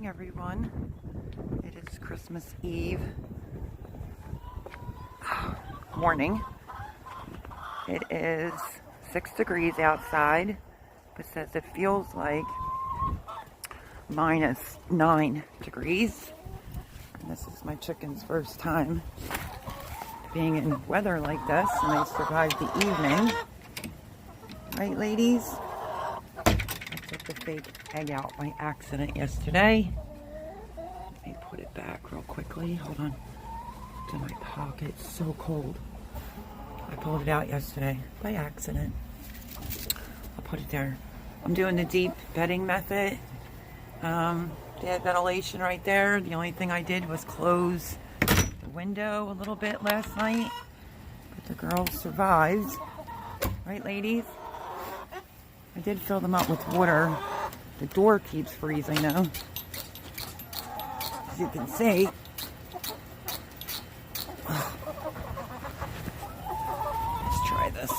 morning, everyone. It is Christmas Eve morning. It is 6 degrees outside. It says it feels like -9 degrees. And this is my chicken's first time being in weather like this, and they survived the evening. Right, ladies? I took the fake egg out by accident yesterday. Let me put it back real quickly. Hold on. It's in my pocket. It's so cold. I pulled it out yesterday by accident. I'll put it there. I'm doing the deep bedding method. They had ventilation right there. The only thing I did was close the window a little bit last night. But the girls survived. Right, ladies? I did fill them up with water. The door keeps freezing though, as you can see. Let's try this.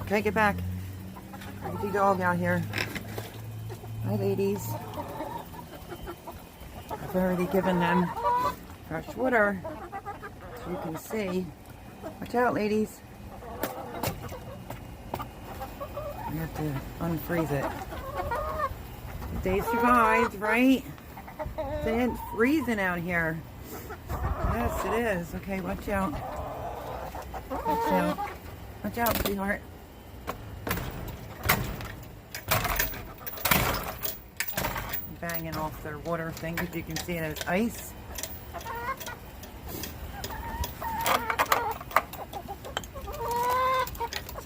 Okay, get back. Crazy dog out here. Hi, ladies. I've already given them fresh water, so you can see. Watch out, ladies. I have to unfreeze it. They survived, right? It's freezing out here. Yes, it is. Okay, watch out. Watch out. Watch out, sweetheart. I'm banging off their water thing because you can see it as ice.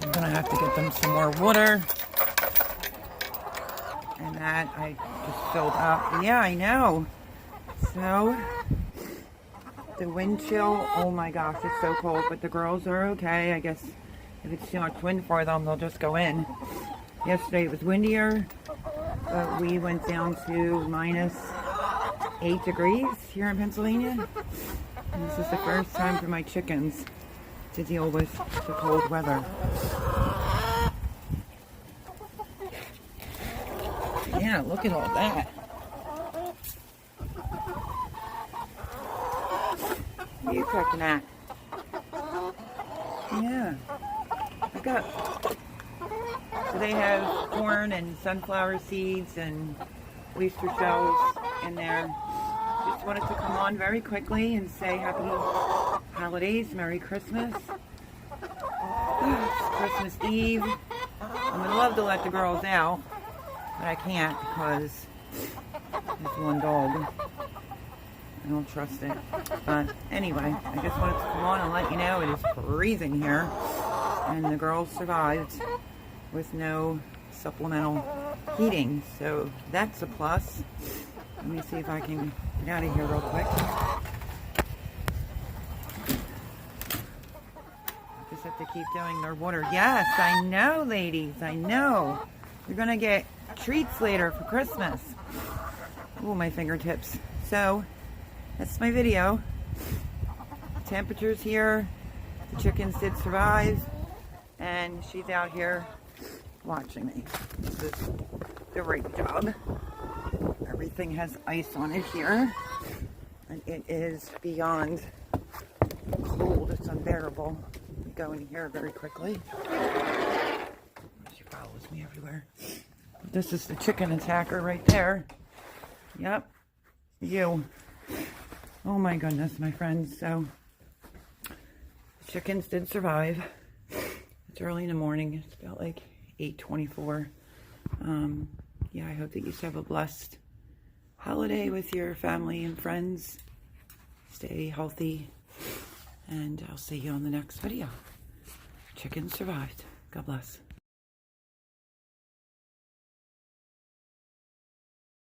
I'm gonna have to get them some more water. And that I just filled up. Yeah, I know. So, the wind chill, oh my gosh, it's so cold. But the girls are okay. I guess if it's too much wind for them, they'll just go in. Yesterday it was windier, but we went down to -8 degrees here in Pennsylvania. And this is the first time for my chickens to deal with the cold weather. Yeah, look at all that. What are you cracking at? Yeah. Look up. So they have corn and sunflower seeds and oyster shells in there. Just wanted to come on very quickly and say happy holidays, Merry Christmas. It's Christmas Eve. I would love to let the girls out, but I can't because there's one dog. I don't trust it. But anyway, I just wanted to come on and let you know it is freezing here. And the girls survived with no supplemental heating. So that's a plus. Let me see if I can get out of here real quick. Just have to keep doing their water. Yes, I know, ladies. I know. You're going to get treats later for Christmas. Oh, my fingertips. So, that's my video. Temperatures here. The chickens did survive. And she's out here watching me. This is the right job. Everything has ice on it here. And it is beyond cold. It's unbearable. Let me go in here very quickly. She follows me everywhere. This is the chicken attacker right there. Yep. You. Oh my goodness, my friends. So, the chickens did survive. It's early in the morning. It's about like 8:24. Yeah, I hope that you have a blessed holiday with your family and friends. Stay healthy. And I'll see you on the next video. Chickens survived. God bless.